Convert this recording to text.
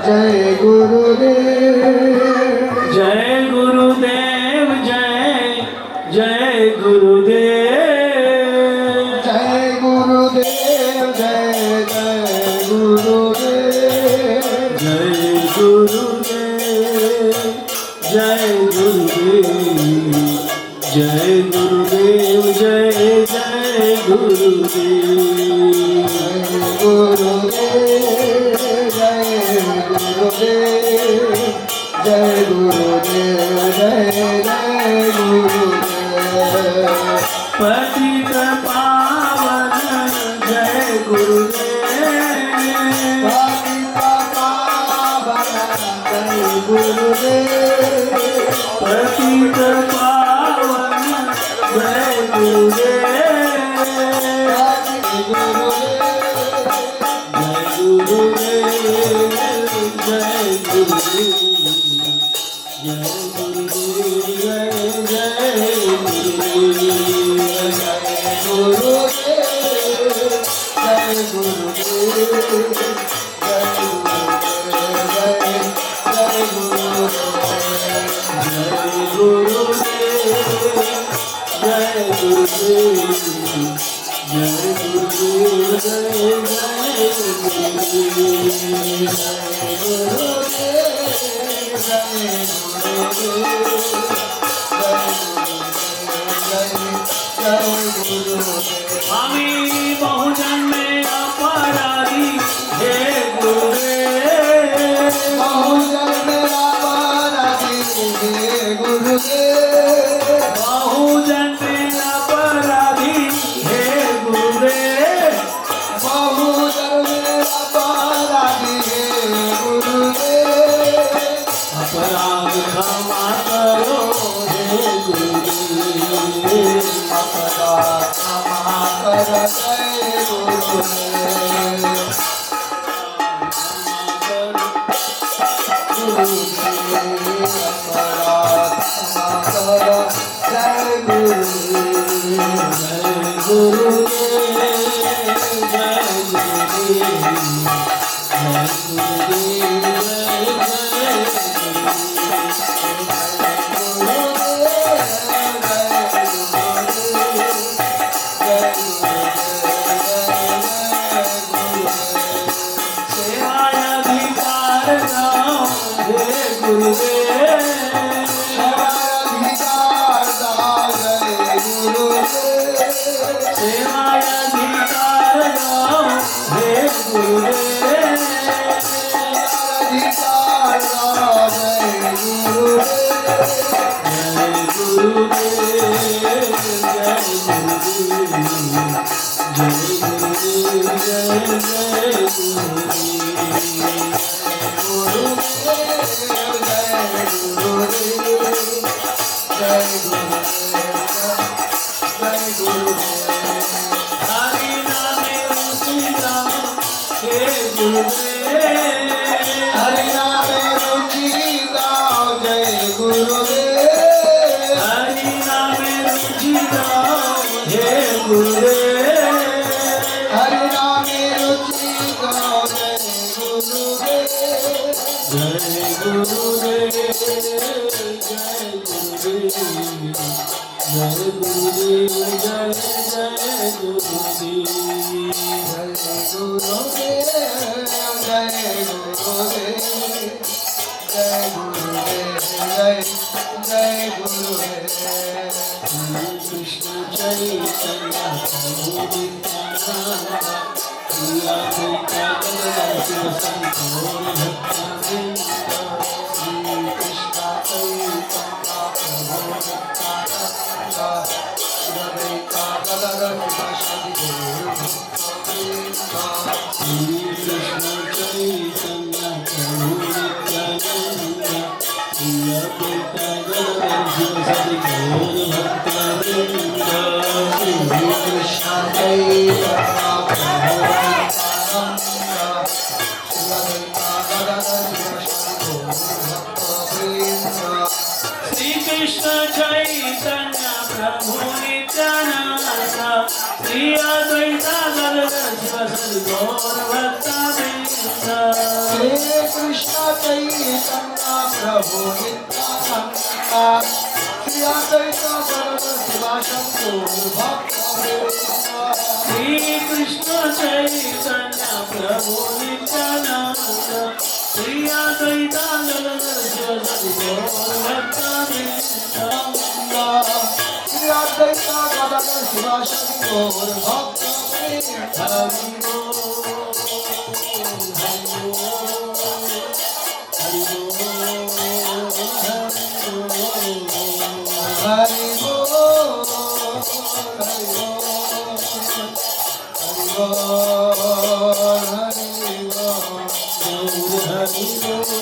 जय गुरुदेव जय गुरुदेव जय गुरुदेव जय गुरुदेव जय गुरुदेव जय गुरुदेव जय गुरुदेव जय गुरुदेव जय गुरुदेव जय गुरुदेव जय गुरुदेव पतित पावन जय गुरुदेव पतित पावन जय गुरुदेव पतित पावन जय गुरुदेव जय गुरुदेव जय गुरुदेव আমি বহুজন্মে অপরাধী হে গুরুদেব बहुजन्मे अपराधी हे गुरुदेव बहुजन्मे अपराधी हे गुरुदेव बहुजन्मे अपराधी हे गुरुदेव अपराध क्षमा करो हे गुरुदेव अपराध क्षमा कर जय गुरुदेव अपराध क्षमा कर जय गुरुदेव Shri Advaita Gadadhara Shiva Sadguru Bhakta Vrinda हरे कृष्ण चैतन्य प्रभु नित्यानंद श्री अद्वैत गदाधर शिवाशंभो भक्तवृंद श्री कृष्ण चैतन्य प्रभु नित्यानंद श्री अद्वैत गदाधर शिवाशंभो भक्तवृंद श्री अद्वैत गदाधर शिवाशंभो भक्तवृंद हरि बोल हरि बोल हरि बोल हरि बोल हरि बोल